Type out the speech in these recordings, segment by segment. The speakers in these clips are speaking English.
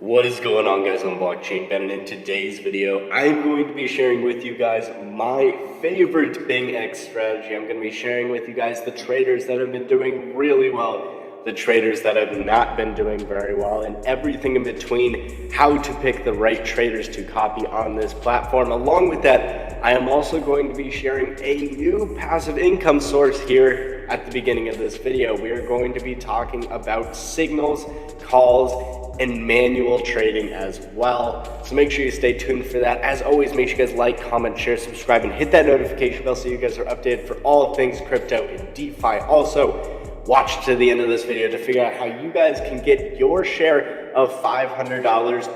What is going on, guys? I'm Blockchain Ben, and in today's video I'm going to be sharing with you guys my favorite BingX strategy. I'm going to be sharing with you guys the traders that have been doing really well, the traders that have not been doing very well, and everything in between, how to pick the right traders to copy on this platform. Along with that, I am also going to be sharing a new passive income source here at the beginning of this video. We are going to be talking about signals, calls, and manual trading as well. So make sure you stay tuned for that. As always, make sure you guys like, comment, share, subscribe, and hit that notification bell so you guys are updated for all things crypto and DeFi. Also, watch to the end of this video to figure out how you guys can get your share of $500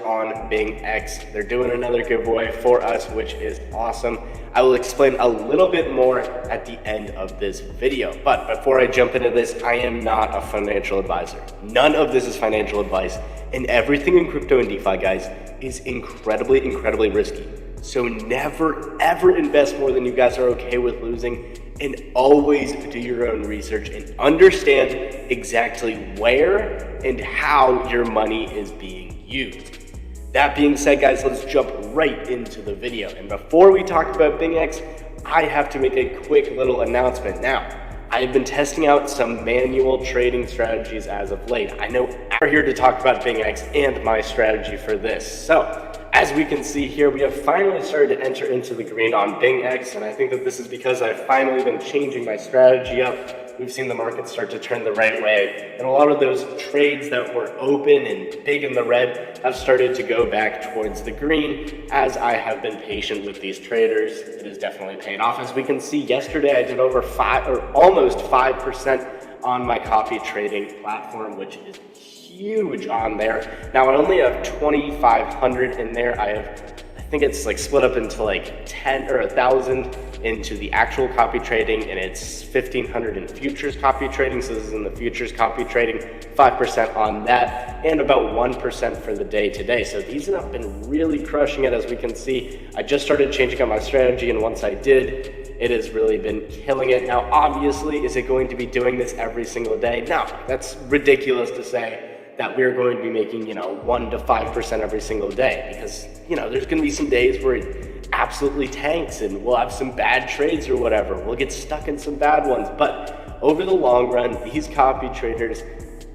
on BingX. They're doing another giveaway for us, which is awesome. I will explain a little bit more at the end of this video. But before I jump into this, I am not a financial advisor. None of this is financial advice. And everything in crypto and DeFi, guys, is incredibly risky. So never, ever invest more than you guys are okay with losing, and always do your own research and understand exactly where and how your money is being used. That being said, guys, let's jump right into the video. And before we talk about BingX, I have to make a quick little announcement. Now, I have been testing out some manual trading strategies as of late. I know we're here to talk about BingX and my strategy for this. So, as we can see here, we have finally started to enter into the green on BingX, and I think that this is because I've finally been changing my strategy up. We've seen the market start to turn the right way, and a lot of those trades that were open and big in the red have started to go back towards the green as I have been patient with these traders. It has definitely paid off. As we can see, yesterday I did over almost 5% on my copy trading platform, which is huge on there. Now I only have 2,500 in there. I think it's like split up into like 10 or 1,000 into the actual copy trading, and it's 1,500 in futures copy trading. So this is in the futures copy trading, 5% on that, and about 1% for the day today. So these have been really crushing it. As we can see, I just started changing up my strategy, and once I did, it has really been killing it. Now, obviously, is it going to be doing this every single day? No, that's ridiculous to say that we're going to be making, 1 to 5% every single day, because, there's going to be some days where it absolutely tanks and we'll have some bad trades or whatever. We'll get stuck in some bad ones. But over the long run, these copy traders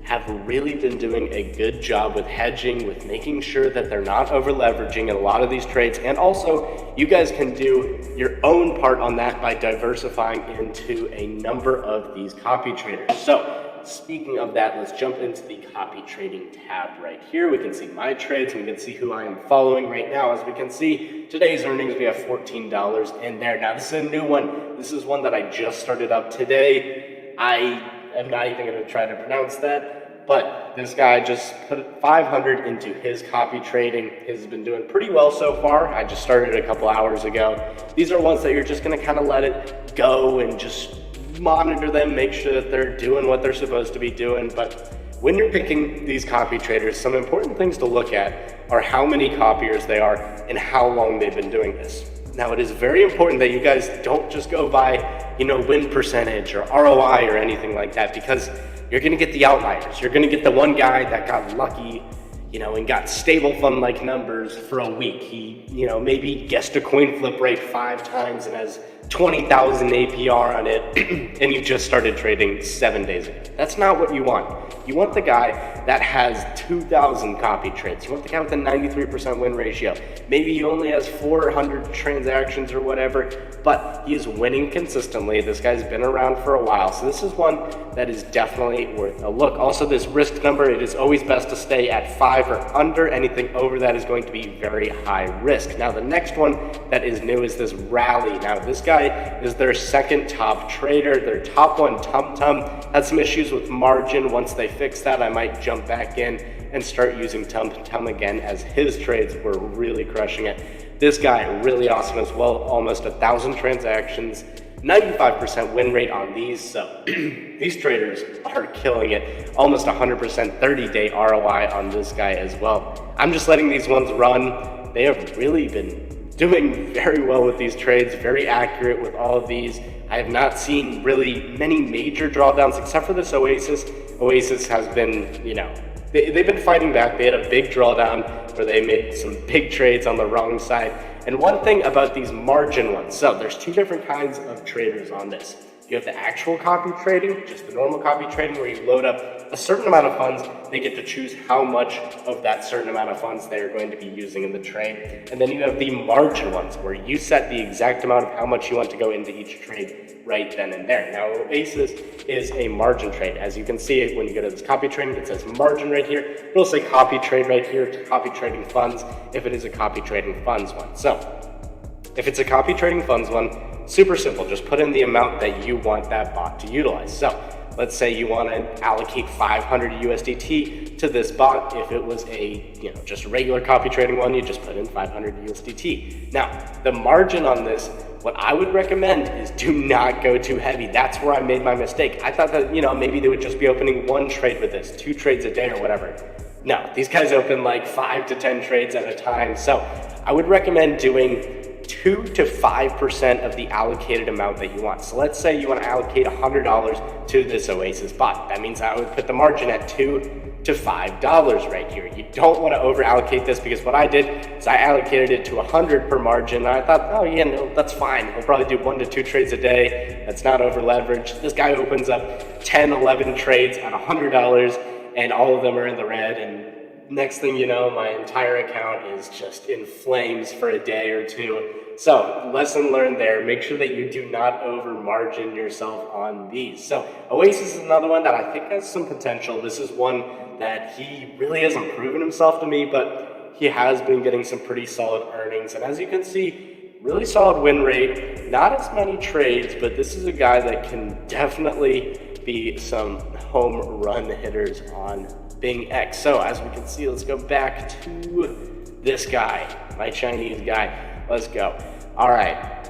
have really been doing a good job with hedging, with making sure that they're not over leveraging in a lot of these trades. And also, you guys can do your own part on that by diversifying into a number of these copy traders. So, speaking of that, let's jump into the copy trading tab right here. We can see my trades, and we can see who I am following right now. As we can see, today's earnings, we have $14 in there. Now, this is a new one. This is one that I just started up today. I am not even going to try to pronounce that, but this guy just put 500 into his copy trading. He's been doing pretty well so far. I just started a couple hours ago. These are ones that you're just going to kind of let it go and just monitor them, make sure that they're doing what they're supposed to be doing. But when you're picking these copy traders, some important things to look at are how many copiers they are and how long they've been doing this. Now, it is very important that you guys don't just go by, win percentage or ROI or anything like that, because you're going to get the outliers. You're going to get the one guy that got lucky, and got stable fund-like numbers for a week. He, maybe guessed a coin flip rate 5 times and has 20,000 APR on it, and you just started trading 7 days ago. That's not what you want. You want the guy that has 2,000 copy trades. You want the guy with a 93% win ratio. Maybe he only has 400 transactions or whatever, but he is winning consistently. This guy's been around for a while, so this is one that is definitely worth a look. Also, this risk number, it is always best to stay at 5 or under. Anything over that is going to be very high risk. Now, the next one that is new is this rally. Now, this guy is their second top trader. Their top one, TumTum, had some issues with margin. Once they fix that, I might jump back in and start using TumTum again, as his trades were really crushing it. This guy, really awesome as well. Almost 1,000 transactions, 95% win rate on these. So these traders are killing it. Almost 100% 30-day ROI on this guy as well. I'm just letting these ones run. They have really been doing very well with these trades, very accurate with all of these. I have not seen really many major drawdowns except for this Oasis. Oasis has been, they've been fighting back. They had a big drawdown where they made some big trades on the wrong side. And one thing about these margin ones, so there's two different kinds of traders on this. You have the actual copy trading, just the normal copy trading, where you load up a certain amount of funds. They get to choose how much of that certain amount of funds they're going to be using in the trade. And then you have the margin ones, where you set the exact amount of how much you want to go into each trade right then and there. Now, Oasis is a margin trade. As you can see, when you go to this copy trading, it says margin right here. It'll say copy trade right here to copy trading funds if it is a copy trading funds one. So if it's a copy trading funds one, super simple, just put in the amount that you want that bot to utilize. So let's say you want to allocate 500 USDT to this bot. If it was a, just regular copy trading one, you just put in 500 USDT. Now, the margin on this, what I would recommend is do not go too heavy. That's where I made my mistake. I thought that, maybe they would just be opening one trade with this, 2 trades a day or whatever. No, these guys open like 5 to 10 trades at a time. So I would recommend doing 2 to 5% of the allocated amount that you want. So let's say you want to allocate $100 to this Oasis bot. That means I would put the margin at $2 to $5 right here. You don't want to over allocate this, because what I did is I allocated it to 100 per margin. And I thought, oh yeah, no, that's fine. We'll probably do 1 to 2 trades a day. That's not over leveraged. This guy opens up 10, 11 trades at $100 and all of them are in the red. And next thing you know, my entire account is just in flames for a day or two. So, lesson learned there. Make sure that you do not over margin yourself on these. So, Oasis is another one that I think has some potential. This is one that he really hasn't proven himself to me, but he has been getting some pretty solid earnings. And as you can see, really solid win rate. Not as many trades, but this is a guy that can definitely be some home run hitters on BingX. So as we can see, let's go back to this guy, my Chinese guy. Let's go. All right,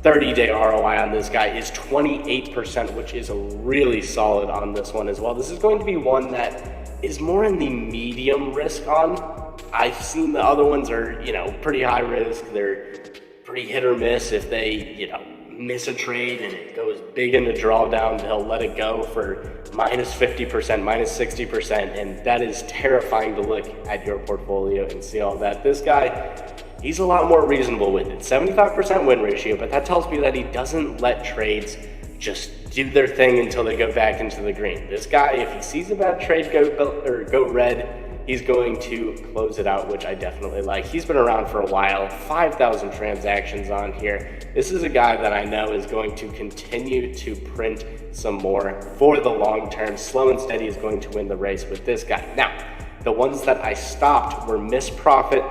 30-day ROI on this guy is 28%, which is really solid on this one as well. This is going to be one that is more in the medium risk on. I've seen the other ones are, pretty high risk. They're pretty hit or miss. If they, miss a trade and it goes big into drawdown, they'll let it go for minus 50%, minus 60%, and that is terrifying to look at your portfolio and see all that. This guy, he's a lot more reasonable with it. 75% win ratio, but that tells me that he doesn't let trades just do their thing until they go back into the green. This guy, if he sees a bad trade go red, he's going to close it out, which I definitely like. He's been around for a while, 5,000 transactions on here. This is a guy that I know is going to continue to print some more for the long term. Slow and steady is going to win the race with this guy. Now, the ones that I stopped were Miss Profit.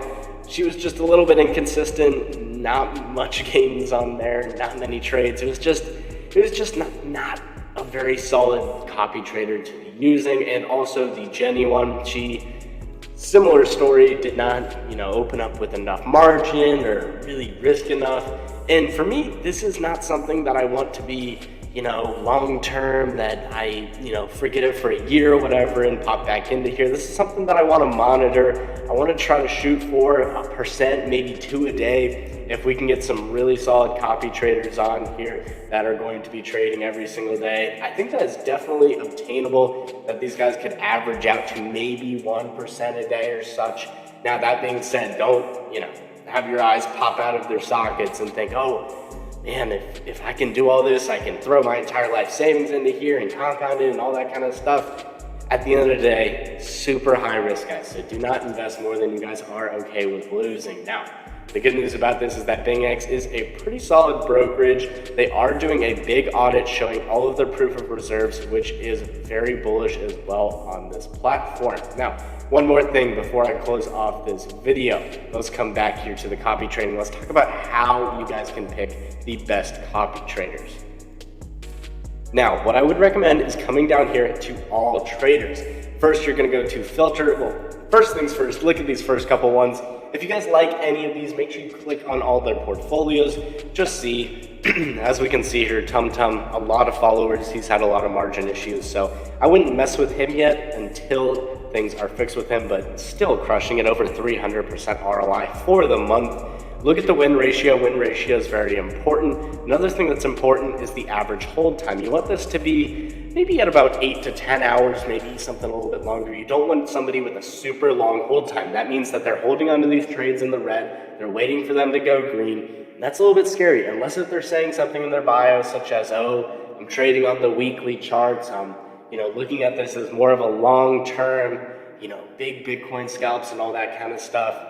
She was just a little bit inconsistent, not much gains on there, not many trades. It was just not a very solid copy trader to be using. And also the Jenny one, similar story, did not, open up with enough margin or really risk enough. And for me, this is not something that I want to be, long-term, that I, forget it for a year or whatever and pop back into here. This is something that I want to monitor. I want to try to shoot for 1%, maybe 2 a day. If we can get some really solid copy traders on here that are going to be trading every single day, I think that is definitely obtainable, that these guys could average out to maybe 1% a day or such. Now, that being said, don't, have your eyes pop out of their sockets and think, oh, man, if I can do all this, I can throw my entire life savings into here and compound it and all that kind of stuff. At the end of the day, super high risk, guys. So do not invest more than you guys are okay with losing. Now, the good news about this is that BingX is a pretty solid brokerage. They are doing a big audit showing all of their proof of reserves, which is very bullish as well on this platform. Now, one more thing before I close off this video. Let's come back here to the copy trading. Let's talk about how you guys can pick the best copy traders. Now, what I would recommend is coming down here to all traders. First, you're gonna go to filter. Well, first things first, look at these first couple ones. If you guys like any of these, make sure you click on all their portfolios. Just see, as we can see here, Tum Tum, a lot of followers. He's had a lot of margin issues, so I wouldn't mess with him yet until things are fixed with him, but still crushing it, over 300% ROI for the month. Look at the win ratio. Win ratio is very important. Another thing that's important is the average hold time. You want this to be maybe at about 8 to 10 hours, maybe something a little bit longer. You don't want somebody with a super long hold time. That means that they're holding onto these trades in the red, they're waiting for them to go green. And that's a little bit scary, unless if they're saying something in their bio, such as, oh, I'm trading on the weekly charts, looking at this as more of a long-term, big Bitcoin scalps and all that kind of stuff.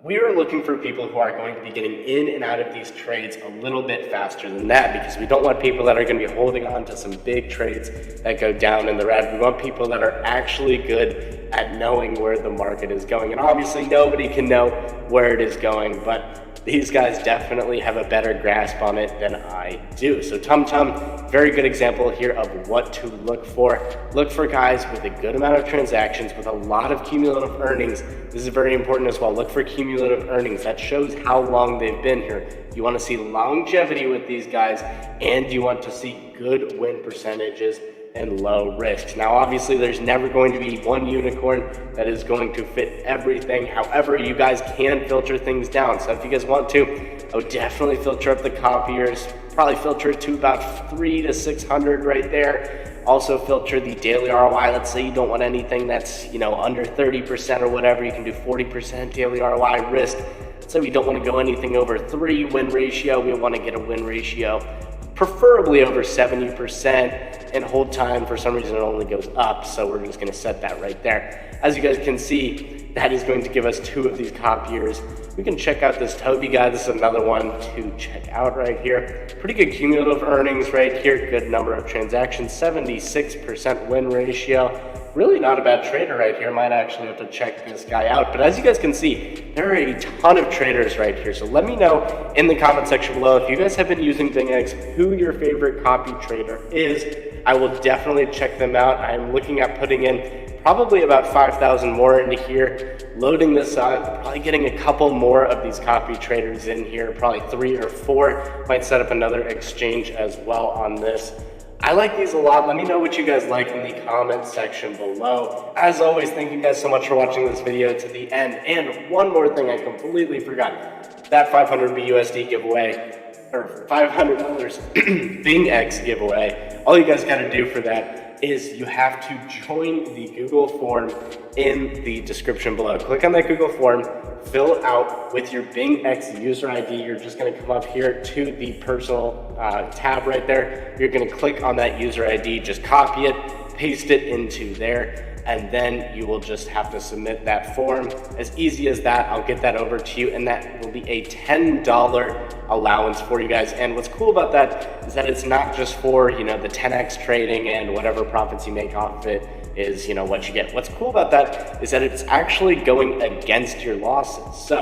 We are looking for people who are going to be getting in and out of these trades a little bit faster than that, because we don't want people that are going to be holding on to some big trades that go down in the red. We want people that are actually good at knowing where the market is going. And obviously nobody can know where it is going, but these guys definitely have a better grasp on it than I do. So TumTum, very good example here of what to look for. Look for guys with a good amount of transactions, with a lot of cumulative earnings. This is very important as well. Look for cumulative earnings. That shows how long they've been here. You want to see longevity with these guys, and you want to see good win percentages and low risk. Now, obviously, there's never going to be one unicorn that is going to fit everything. However, you guys can filter things down. So if you guys want to, I would definitely filter up the copiers, probably filter it to about 300 to 600 right there. Also filter the daily ROI. Let's say you don't want anything that's, under 30% or whatever. You can do 40% daily ROI risk. So we don't want to go anything over 3 win ratio. We want to get a win ratio preferably over 70%, and hold time, for some reason it only goes up, so we're just going to set that right there. As you guys can see, that is going to give us 2 of these copiers. We can check out this Toby guy. This is another one to check out right here. Pretty good cumulative earnings right here, good number of transactions, 76% win ratio. Really not a bad trader right here. Might actually have to check this guy out. But as you guys can see, there are a ton of traders right here. So let me know in the comment section below if you guys have been using BingX, who your favorite copy trader is. I will definitely check them out. I'm looking at putting in probably about 5,000 more into here, loading this up, probably getting a couple more of these copy traders in here, probably 3 or 4. Might set up another exchange as well on this. I like these a lot. Let me know what you guys like in the comment section below. As always, thank you guys so much for watching this video to the end. And one more thing I completely forgot. That 500 BUSD giveaway, or $500 BingX giveaway, all you guys got to do for that is you have to join the Google form in the description below. Click on that Google form, fill out with your BingX user ID. You're just gonna come up here to the personal tab right there. You're gonna click on that user ID, just copy it, paste it into there, and then you will just have to submit that form. As easy as that. I'll get that over to you, and that will be a $10 allowance for you guys. And what's cool about that is that it's not just for, the 10x trading and whatever profits you make off of it is, what you get. What's cool about that is that it's actually going against your losses. So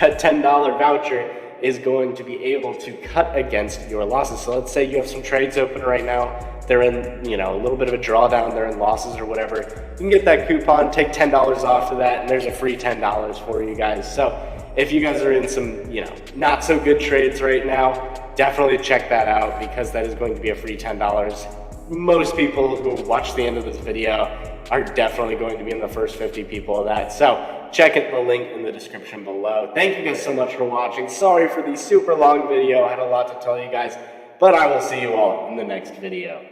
that $10 voucher is going to be able to cut against your losses. So let's say you have some trades open right now. They're in, a little bit of a drawdown, they're in losses or whatever. You can get that coupon, take $10 off of that, and there's a free $10 for you guys. So if you guys are in some, not so good trades right now, definitely check that out, because that is going to be a free $10. Most people who watch the end of this video are definitely going to be in the first 50 people of that. So check it, the link in the description below. Thank you guys so much for watching. Sorry for the super long video. I had a lot to tell you guys, but I will see you all in the next video.